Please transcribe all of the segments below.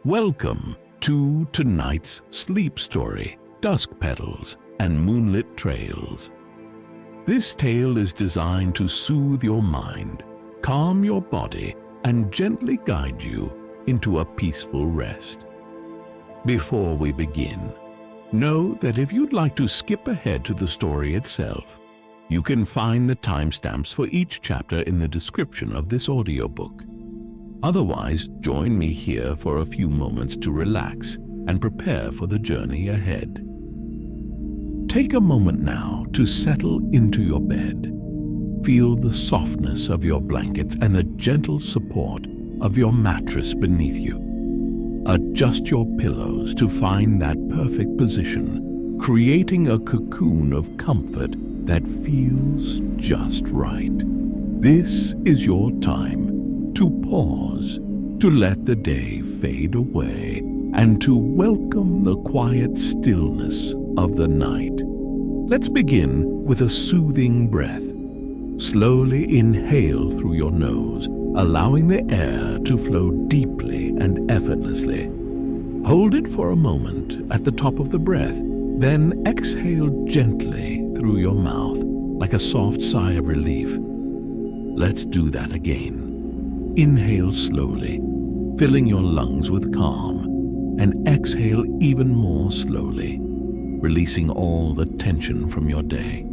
Welcome to tonight's sleep story, Dusk Petals and Moonlit Trails. This tale is designed to soothe your mind, calm your body, and gently guide you into a peaceful rest. Before we begin, know that if you'd like to skip ahead to the story itself, you can find the timestamps for each chapter in the description of this audiobook. Otherwise, join me here for a few moments to relax and prepare for the journey ahead. Take a moment now to settle into your bed. Feel the softness of your blankets and the gentle support of your mattress beneath you. Adjust your pillows to find that perfect position, creating a cocoon of comfort that feels just right. This is your time to pause, to let the day fade away, and to welcome the quiet stillness of the night. Let's begin with a soothing breath. Slowly inhale through your nose, allowing the air to flow deeply and effortlessly. Hold it for a moment at the top of the breath, then exhale gently through your mouth like a soft sigh of relief. Let's do that again. Inhale slowly, filling your lungs with calm, and exhale even more slowly, releasing all the tension from your day.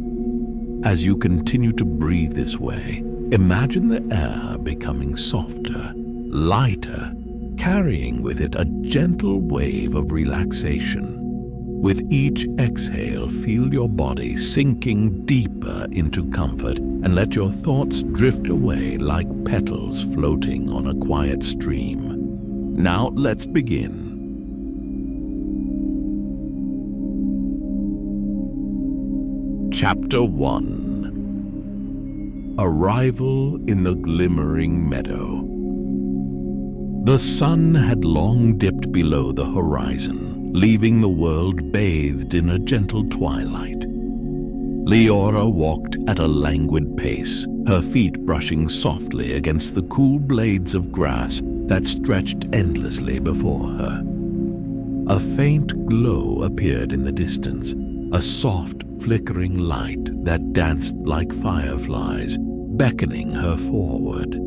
As you continue to breathe this way, imagine the air becoming softer, lighter, carrying with it a gentle wave of relaxation. With each exhale, feel your body sinking deeper into comfort and let your thoughts drift away like petals floating on a quiet stream. Now let's begin. Chapter 1. Arrival in the Glimmering Meadow. The sun had long dipped below the horizon, leaving the world bathed in a gentle twilight. Liora walked at a languid pace, her feet brushing softly against the cool blades of grass that stretched endlessly before her. A faint glow appeared in the distance, a soft, flickering light that danced like fireflies, beckoning her forward.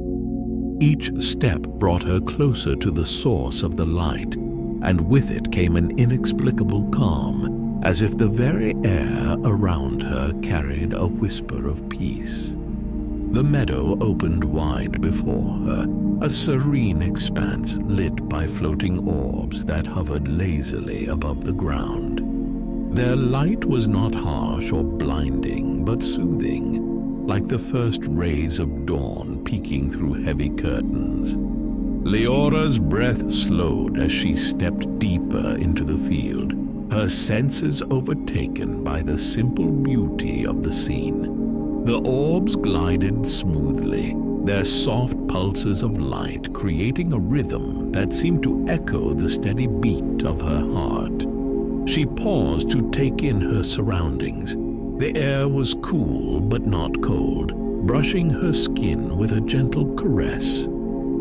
Each step brought her closer to the source of the light, and with it came an inexplicable calm, as if the very air around her carried a whisper of peace. The meadow opened wide before her, a serene expanse lit by floating orbs that hovered lazily above the ground. Their light was not harsh or blinding, but soothing, like the first rays of dawn peeking through heavy curtains. Liora's breath slowed as she stepped deeper into the field, her senses overtaken by the simple beauty of the scene. The orbs glided smoothly, their soft pulses of light creating a rhythm that seemed to echo the steady beat of her heart. She paused to take in her surroundings. The air was cool but not cold, brushing her skin with a gentle caress.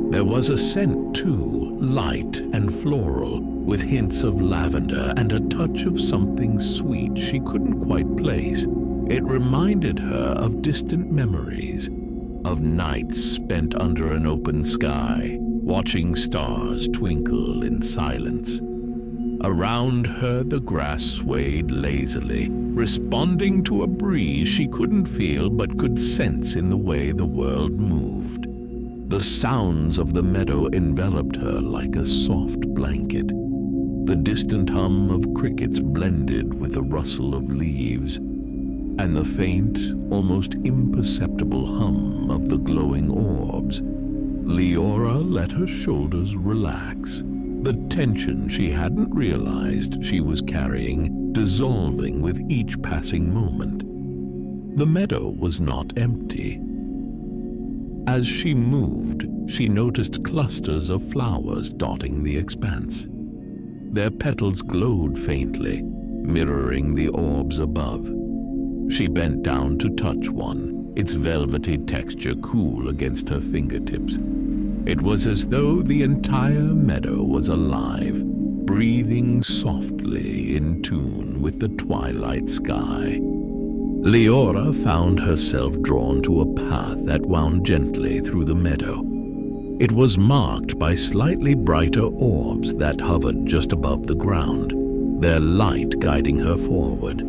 There was a scent too, light and floral, with hints of lavender and a touch of something sweet she couldn't quite place. It reminded her of distant memories, of nights spent under an open sky, watching stars twinkle in silence. Around her, the grass swayed lazily, responding to a breeze she couldn't feel but could sense in the way the world moved. The sounds of the meadow enveloped her like a soft blanket. The distant hum of crickets blended with the rustle of leaves, and the faint, almost imperceptible hum of the glowing orbs. Liora let her shoulders relax, the tension she hadn't realized she was carrying dissolving with each passing moment. The meadow was not empty. As she moved, she noticed clusters of flowers dotting the expanse. Their petals glowed faintly, mirroring the orbs above. She bent down to touch one, its velvety texture cool against her fingertips. It was as though the entire meadow was alive, breathing softly in tune with the twilight sky. Liora found herself drawn to a path that wound gently through the meadow. It was marked by slightly brighter orbs that hovered just above the ground, their light guiding her forward.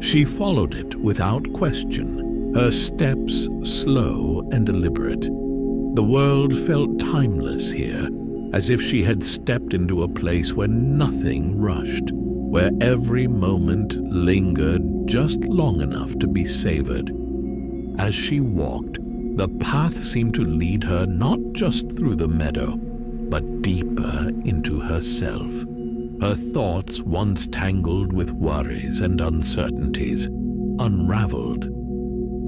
She followed it without question, her steps slow and deliberate. The world felt timeless here, as if she had stepped into a place where nothing rushed, where every moment lingered just long enough to be savored. As she walked, the path seemed to lead her not just through the meadow, but deeper into herself. Her thoughts, once tangled with worries and uncertainties, unraveled.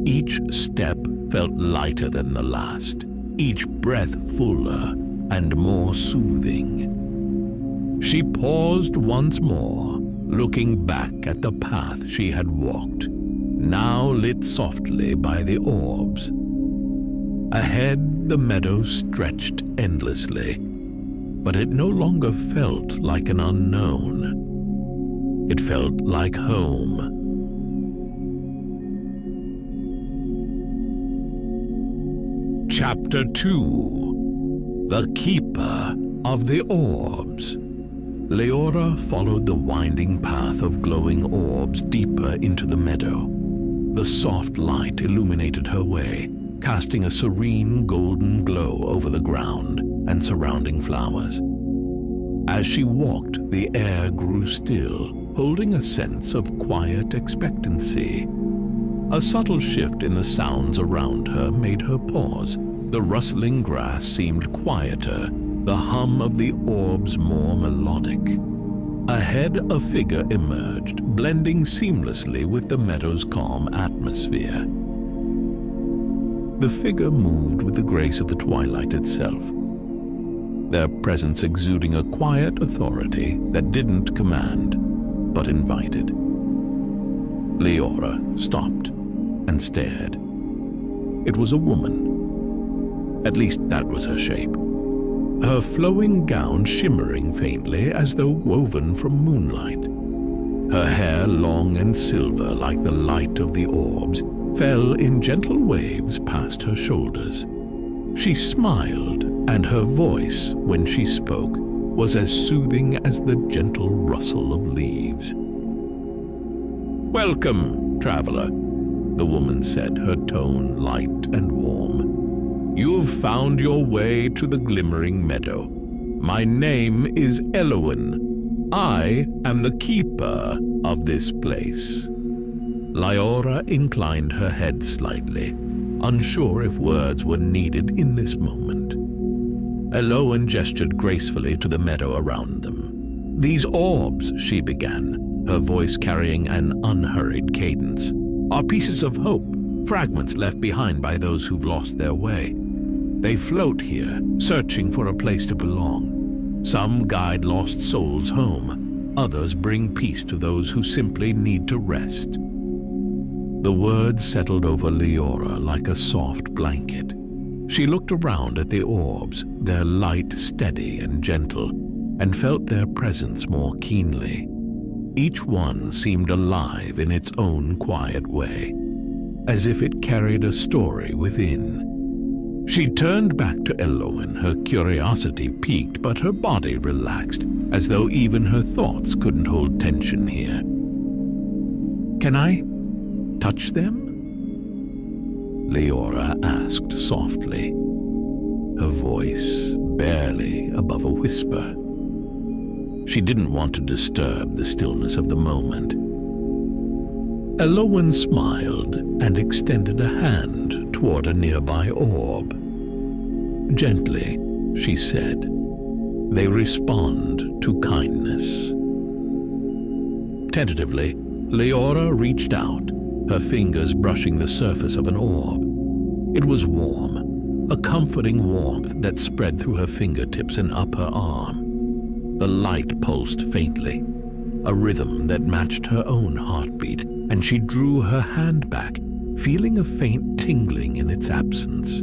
Each step felt lighter than the last, each breath fuller and more soothing. She paused once more, looking back at the path she had walked, now lit softly by the orbs. Ahead, the meadow stretched endlessly, but it no longer felt like an unknown. It felt like home. Chapter 2: The Keeper of the Orbs. Liora followed the winding path of glowing orbs deeper into the meadow. The soft light illuminated her way, casting a serene golden glow over the ground and surrounding flowers. As she walked, the air grew still, holding a sense of quiet expectancy. A subtle shift in the sounds around her made her pause. The rustling grass seemed quieter, the hum of the orbs more melodic. Ahead, a figure emerged, blending seamlessly with the meadow's calm atmosphere. The figure moved with the grace of the twilight itself, their presence exuding a quiet authority that didn't command, but invited. Liora stopped and stared. It was a woman. At least that was her shape. Her flowing gown shimmering faintly as though woven from moonlight. Her hair, long and silver like the light of the orbs, fell in gentle waves past her shoulders. She smiled, and her voice, when she spoke, was as soothing as the gentle rustle of leaves. "Welcome, traveler," the woman said, her tone light and warm. "You've found your way to the Glimmering Meadow. My name is Elowen. I am the keeper of this place." Liora inclined her head slightly, unsure if words were needed in this moment. Elowen gestured gracefully to the meadow around them. "These orbs," she began, her voice carrying an unhurried cadence, "are pieces of hope, fragments left behind by those who've lost their way. They float here, searching for a place to belong. Some guide lost souls home, others bring peace to those who simply need to rest." The words settled over Liora like a soft blanket. She looked around at the orbs, their light steady and gentle, and felt their presence more keenly. Each one seemed alive in its own quiet way, as if it carried a story within. She turned back to Elowen, her curiosity piqued but her body relaxed, as though even her thoughts couldn't hold tension here. "Can I touch them?" Liora asked softly, her voice barely above a whisper. She didn't want to disturb the stillness of the moment. Elowen smiled and extended a hand toward a nearby orb. "Gently," she said, "they respond to kindness." Tentatively, Liora reached out, her fingers brushing the surface of an orb. It was warm, a comforting warmth that spread through her fingertips and up her arm. The light pulsed faintly, a rhythm that matched her own heartbeat, and she drew her hand back, feeling a faint tingling in its absence.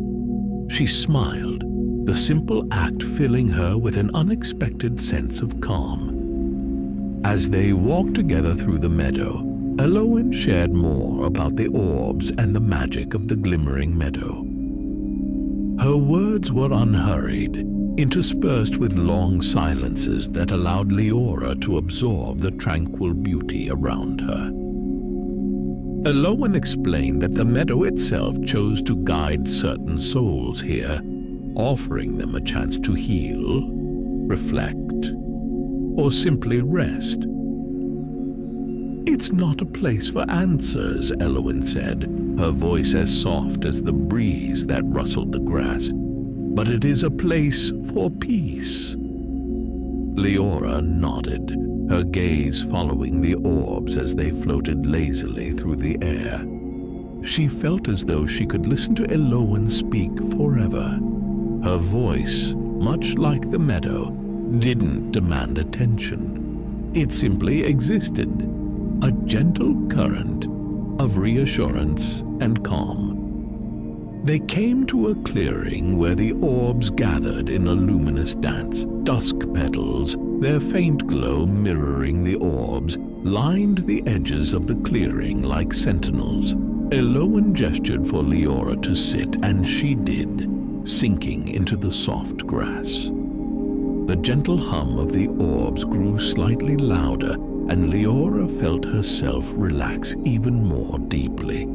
She smiled, the simple act filling her with an unexpected sense of calm. As they walked together through the meadow, Elowen shared more about the orbs and the magic of the Glimmering Meadow. Her words were unhurried, interspersed with long silences that allowed Liora to absorb the tranquil beauty around her. Elowen explained that the meadow itself chose to guide certain souls here, offering them a chance to heal, reflect, or simply rest. "It's not a place for answers," Elowen said, her voice as soft as the breeze that rustled the grass, "but it is a place for peace." Liora nodded, her gaze following the orbs as they floated lazily through the air. She felt as though she could listen to Elowen speak forever. Her voice, much like the meadow, didn't demand attention. It simply existed, a gentle current of reassurance and calm. They came to a clearing where the orbs gathered in a luminous dance. Dusk Petals, their faint glow mirroring the orbs, lined the edges of the clearing like sentinels. Elowen gestured for Liora to sit, and she did, sinking into the soft grass. The gentle hum of the orbs grew slightly louder, and Liora felt herself relax even more deeply.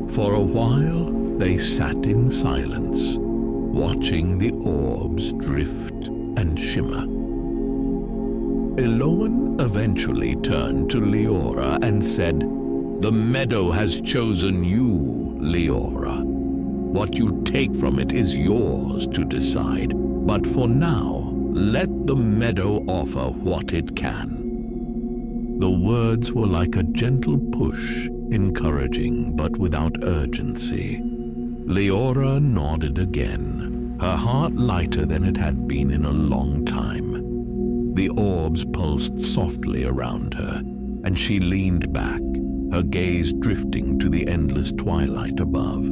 For a while, they sat in silence, watching the orbs drift and shimmer. Elowen eventually turned to Liora and said, "The meadow has chosen you, Liora. What you take from it is yours to decide, but for now, let the meadow offer what it can." The words were like a gentle push, encouraging but without urgency. Liora nodded again, her heart lighter than it had been in a long time. The orbs pulsed softly around her, and she leaned back, her gaze drifting to the endless twilight above.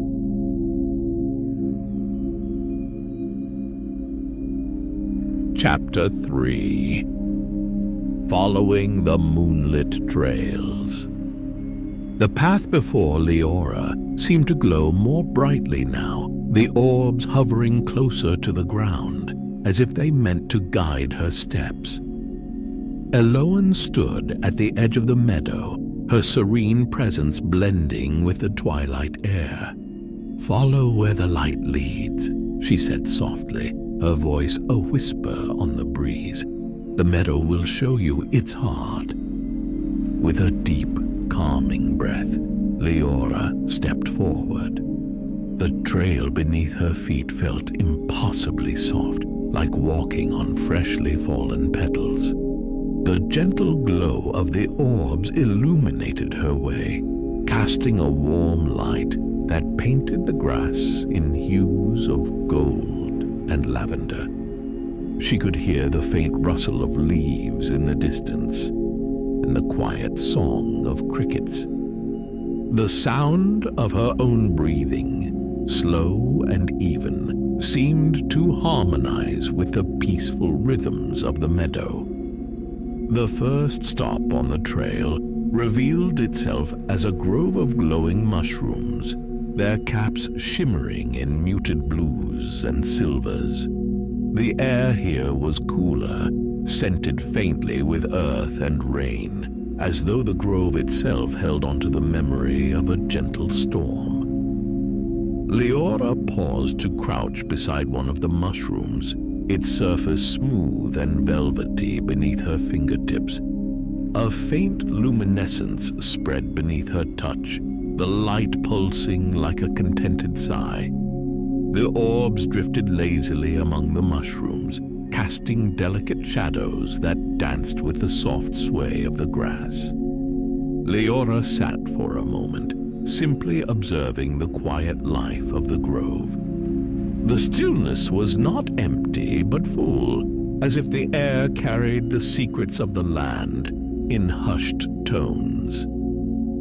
Chapter 3. Following the Moonlit Trails. The path before Liora seemed to glow more brightly now, the orbs hovering closer to the ground, as if they meant to guide her steps. Elowen stood at the edge of the meadow, her serene presence blending with the twilight air. "Follow where the light leads," she said softly, her voice a whisper on the breeze. "The meadow will show you its heart." With a deep, calming breath, Liora stepped forward. The trail beneath her feet felt impossibly soft, like walking on freshly fallen petals. The gentle glow of the orbs illuminated her way, casting a warm light that painted the grass in hues of gold and lavender. She could hear the faint rustle of leaves in the distance and the quiet song of crickets. The sound of her own breathing, slow and even, seemed to harmonize with the peaceful rhythms of the meadow. The first stop on the trail revealed itself as a grove of glowing mushrooms, their caps shimmering in muted blues and silvers. The air here was cooler, scented faintly with earth and rain, as though the grove itself held onto the memory of a gentle storm. Liora paused to crouch beside one of the mushrooms, its surface smooth and velvety beneath her fingertips. A faint luminescence spread beneath her touch, the light pulsing like a contented sigh. The orbs drifted lazily among the mushrooms, casting delicate shadows that danced with the soft sway of the grass. Liora sat for a moment, simply observing the quiet life of the grove. The stillness was not empty, but full, as if the air carried the secrets of the land in hushed tones.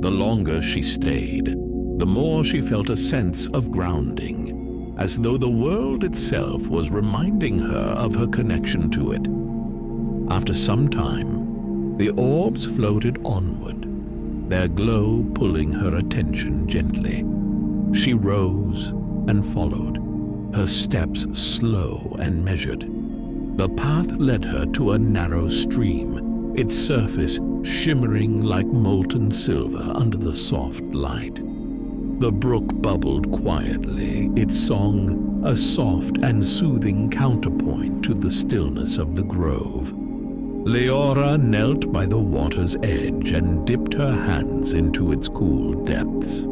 The longer she stayed, the more she felt a sense of grounding, as though the world itself was reminding her of her connection to it. After some time, the orbs floated onward, their glow pulling her attention gently. She rose and followed, her steps slow and measured. The path led her to a narrow stream, its surface shimmering like molten silver under the soft light. The brook bubbled quietly, its song a soft and soothing counterpoint to the stillness of the grove. Liora knelt by the water's edge and dipped her hands into its cool depths.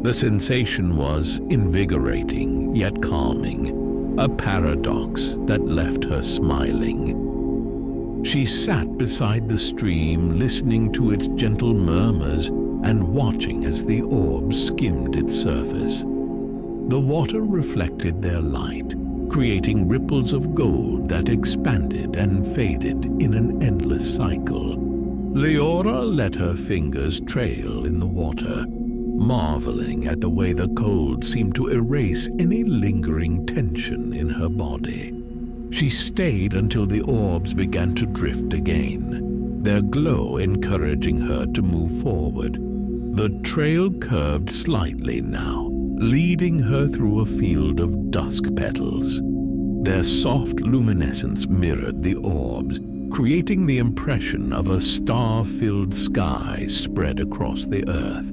The sensation was invigorating yet calming, a paradox that left her smiling. She sat beside the stream, listening to its gentle murmurs and watching as the orbs skimmed its surface. The water reflected their light, creating ripples of gold that expanded and faded in an endless cycle. Liora let her fingers trail in the water, marveling at the way the cold seemed to erase any lingering tension in her body. She stayed until the orbs began to drift again, their glow encouraging her to move forward. The trail curved slightly now, leading her through a field of dusk petals. Their soft luminescence mirrored the orbs, creating the impression of a star-filled sky spread across the earth.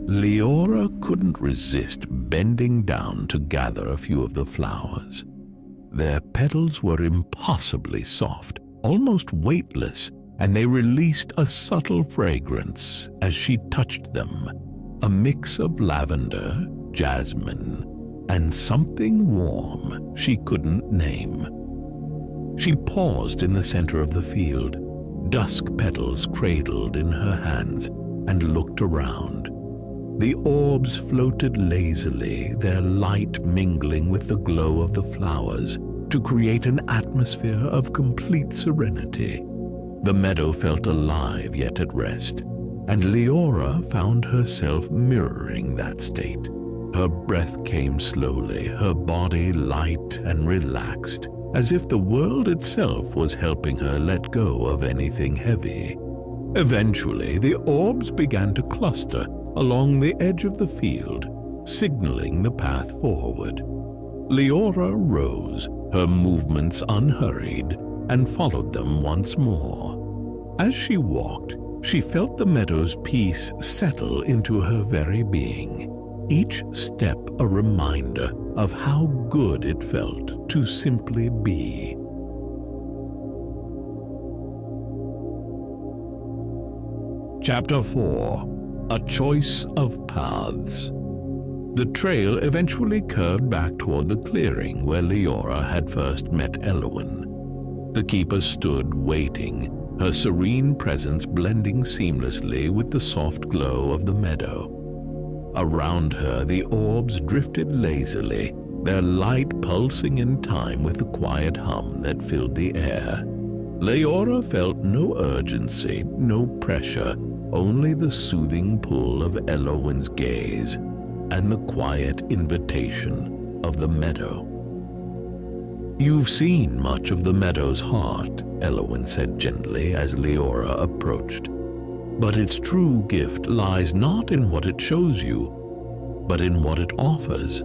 Liora couldn't resist bending down to gather a few of the flowers. Their petals were impossibly soft, almost weightless, and they released a subtle fragrance as she touched them, a mix of lavender, jasmine, and something warm she couldn't name. She paused in the center of the field, dusk petals cradled in her hands, and looked around. The orbs floated lazily, their light mingling with the glow of the flowers to create an atmosphere of complete serenity. The meadow felt alive yet at rest, and Liora found herself mirroring that state. Her breath came slowly, her body light and relaxed, as if the world itself was helping her let go of anything heavy. Eventually, the orbs began to cluster along the edge of the field, signaling the path forward. Liora rose, her movements unhurried, and followed them once more. As she walked, she felt the meadow's peace settle into her very being, each step a reminder of how good it felt to simply be. Chapter 4. A Choice of Paths. The trail eventually curved back toward the clearing where Liora had first met Elowen. The keeper stood waiting, her serene presence blending seamlessly with the soft glow of the meadow. Around her, the orbs drifted lazily, their light pulsing in time with the quiet hum that filled the air. Liora felt no urgency, no pressure, only the soothing pull of Elowen's gaze and the quiet invitation of the meadow. "You've seen much of the meadow's heart," Elowen said gently as Liora approached. "But its true gift lies not in what it shows you, but in what it offers."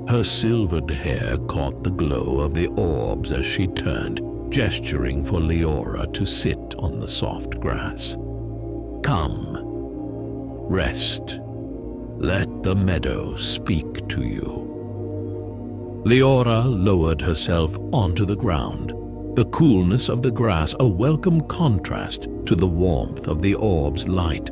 Her silvered hair caught the glow of the orbs as she turned, gesturing for Liora to sit on the soft grass. "Come, rest. Let the meadow speak to you." Liora lowered herself onto the ground, the coolness of the grass a welcome contrast to the warmth of the orb's light.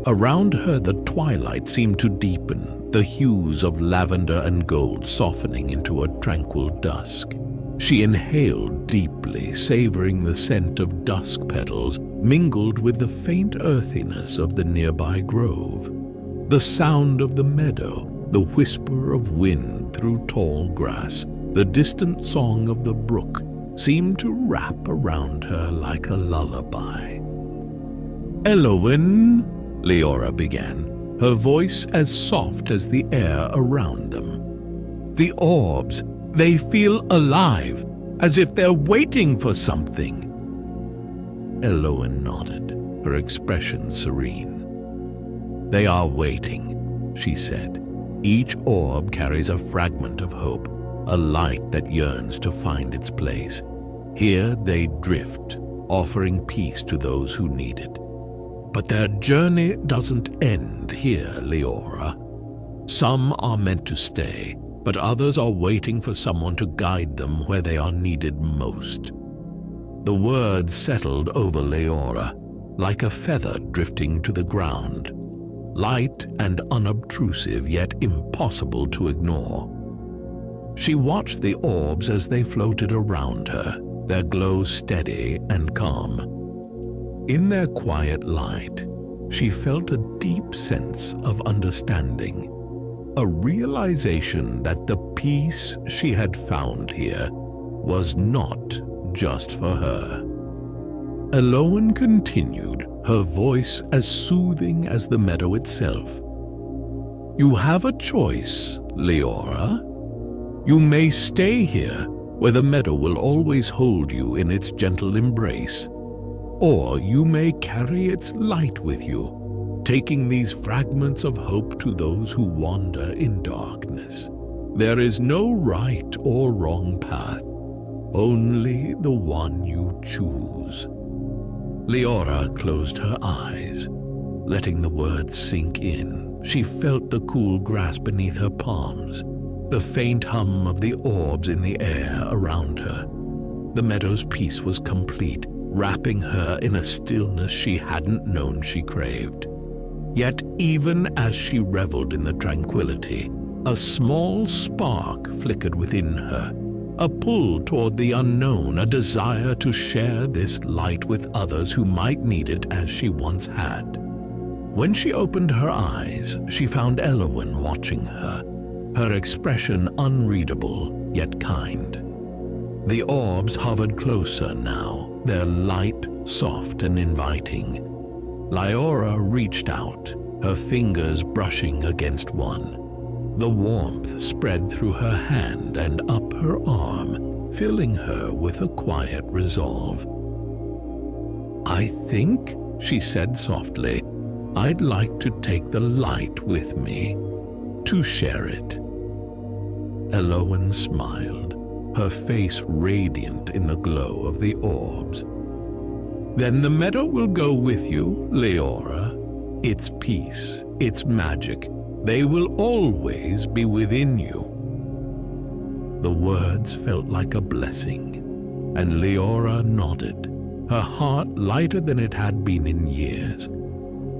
Around her, the twilight seemed to deepen, the hues of lavender and gold softening into a tranquil dusk. She inhaled deeply, savoring the scent of dusk petals mingled with the faint earthiness of the nearby grove. The sound of the meadow, the whisper of wind through tall grass, the distant song of the brook seemed to wrap around her like a lullaby. "Elowen," Liora began, her voice as soft as the air around them. "The orbs, they feel alive, as if they're waiting for something." Elowen nodded, her expression serene. "They are waiting," she said. "Each orb carries a fragment of hope, a light that yearns to find its place. Here they drift, offering peace to those who need it. But their journey doesn't end here, Liora. Some are meant to stay, but others are waiting for someone to guide them where they are needed most." The words settled over Liora, like a feather drifting to the ground, light and unobtrusive, yet impossible to ignore. She watched the orbs as they floated around her, their glow steady and calm. In their quiet light, she felt a deep sense of understanding, a realization that the peace she had found here was not just for her. Elowen continued, her voice as soothing as the meadow itself. "You have a choice, Liora. You may stay here, where the meadow will always hold you in its gentle embrace, or you may carry its light with you, taking these fragments of hope to those who wander in darkness. There is no right or wrong path, only the one you choose." Liora closed her eyes, letting the words sink in. She felt the cool grass beneath her palms, the faint hum of the orbs in the air around her. The meadow's peace was complete, wrapping her in a stillness she hadn't known she craved. Yet even as she reveled in the tranquility, a small spark flickered within her, a pull toward the unknown, a desire to share this light with others who might need it as she once had. When she opened her eyes, she found Elowen watching her, her expression unreadable yet kind. The orbs hovered closer now, their light soft and inviting. Liora reached out, her fingers brushing against one. The warmth spread through her hand and up her arm, filling her with a quiet resolve. "I think," she said softly, "I'd like to take the light with me, to share it." Elowen smiled, her face radiant in the glow of the orbs. "Then the meadow will go with you, Liora. Its peace, its magic, they will always be within you." The words felt like a blessing, and Liora nodded, her heart lighter than it had been in years.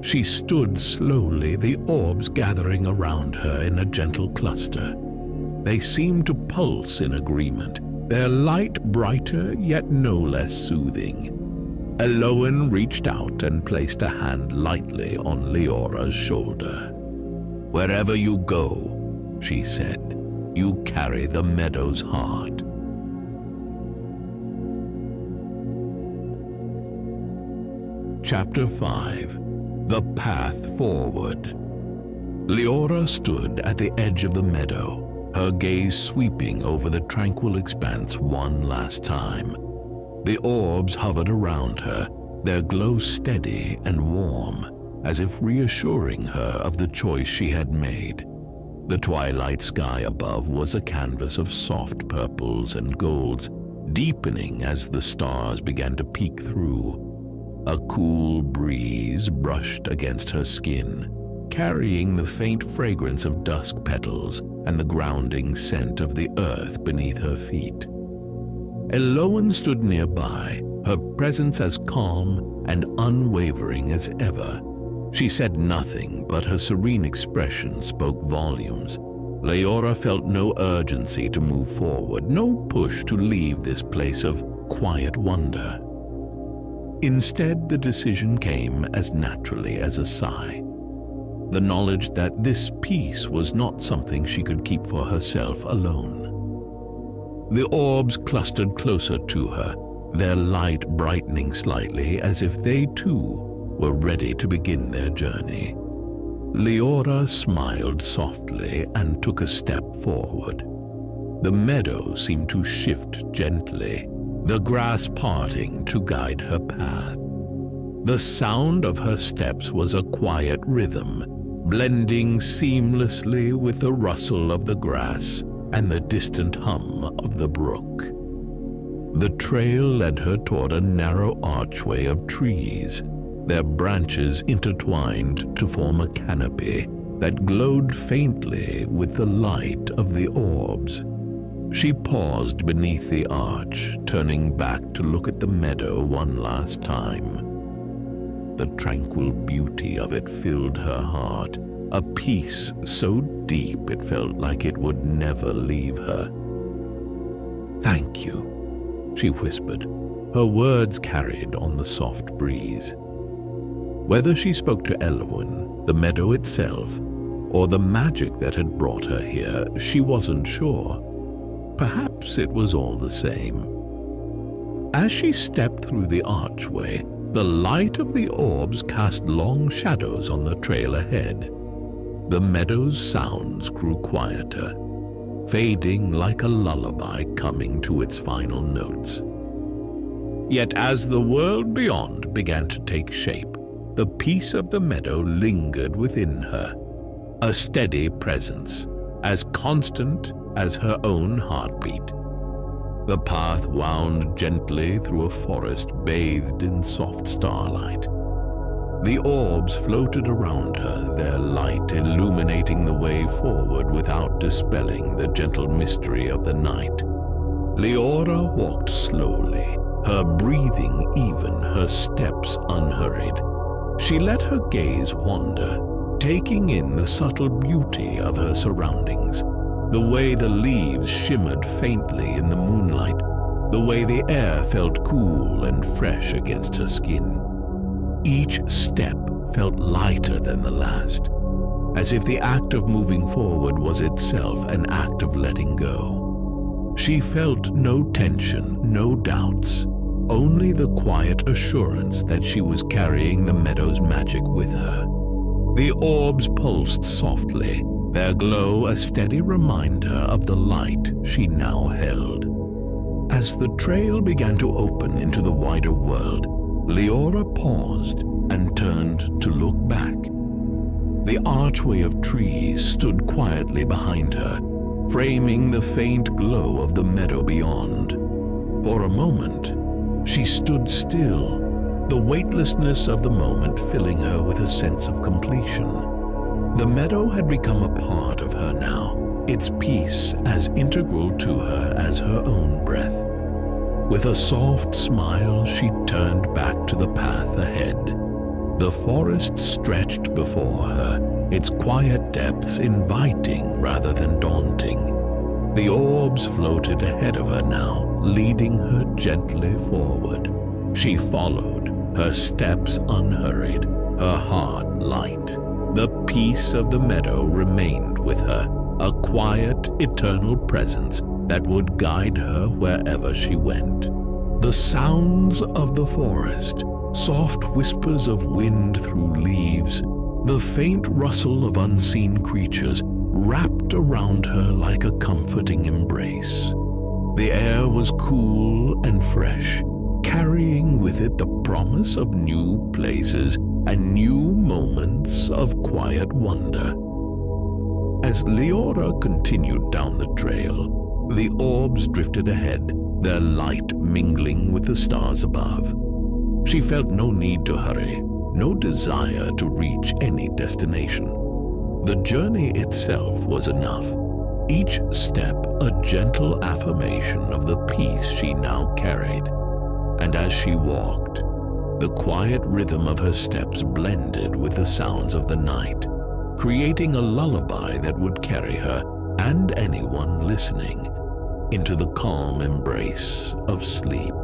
She stood slowly, the orbs gathering around her in a gentle cluster. They seemed to pulse in agreement, their light brighter yet no less soothing. Elowen reached out and placed a hand lightly on Liora's shoulder. "Wherever you go," she said, "you carry the meadow's heart." Chapter 5. The Path Forward. Liora stood at the edge of the meadow, her gaze sweeping over the tranquil expanse one last time. The orbs hovered around her, their glow steady and warm, as if reassuring her of the choice she had made. The twilight sky above was a canvas of soft purples and golds, deepening as the stars began to peek through. A cool breeze brushed against her skin, carrying the faint fragrance of dusk petals and the grounding scent of the earth beneath her feet. Elowen stood nearby, her presence as calm and unwavering as ever. She said nothing, but her serene expression spoke volumes. Liora felt no urgency to move forward, no push to leave this place of quiet wonder. Instead, the decision came as naturally as a sigh. The knowledge that this peace was not something she could keep for herself alone. The orbs clustered closer to her, their light brightening slightly as if they too were ready to begin their journey. Liora smiled softly and took a step forward. The meadow seemed to shift gently, the grass parting to guide her path. The sound of her steps was a quiet rhythm, blending seamlessly with the rustle of the grass and the distant hum of the brook. The trail led her toward a narrow archway of trees, their branches intertwined to form a canopy that glowed faintly with the light of the orbs. She paused beneath the arch, turning back to look at the meadow one last time. The tranquil beauty of it filled her heart, a peace so deep it felt like it would never leave her. "Thank you," she whispered, her words carried on the soft breeze. Whether she spoke to Elwyn, the meadow itself, or the magic that had brought her here, she wasn't sure. Perhaps it was all the same. As she stepped through the archway, the light of the orbs cast long shadows on the trail ahead. The meadow's sounds grew quieter, fading like a lullaby coming to its final notes. Yet as the world beyond began to take shape, the peace of the meadow lingered within her, a steady presence, as constant as her own heartbeat. The path wound gently through a forest bathed in soft starlight. The orbs floated around her, their light illuminating the way forward without dispelling the gentle mystery of the night. Liora walked slowly, her breathing even, her steps unhurried. She let her gaze wander, taking in the subtle beauty of her surroundings. The way the leaves shimmered faintly in the moonlight, the way the air felt cool and fresh against her skin. Each step felt lighter than the last, as if the act of moving forward was itself an act of letting go. She felt no tension, no doubts, only the quiet assurance that she was carrying the meadow's magic with her. The orbs pulsed softly, their glow a steady reminder of the light she now held. As the trail began to open into the wider world, Liora paused and turned to look back. The archway of trees stood quietly behind her, framing the faint glow of the meadow beyond. For a moment, she stood still, the weightlessness of the moment filling her with a sense of completion. The meadow had become a part of her now, its peace as integral to her as her own breath. With a soft smile, she turned back to the path ahead. The forest stretched before her, its quiet depths inviting rather than daunting. The orbs floated ahead of her now, leading her gently forward. She followed, her steps unhurried, her heart light. The peace of the meadow remained with her, a quiet, eternal presence that would guide her wherever she went. The sounds of the forest, soft whispers of wind through leaves, the faint rustle of unseen creatures wrapped around her like a comforting embrace. The air was cool and fresh, carrying with it the promise of new places and new moments of quiet wonder. As Liora continued down the trail, the orbs drifted ahead, their light mingling with the stars above. She felt no need to hurry, no desire to reach any destination. The journey itself was enough, each step a gentle affirmation of the peace she now carried. And as she walked, the quiet rhythm of her steps blended with the sounds of the night, creating a lullaby that would carry her and anyone listening into the calm embrace of sleep.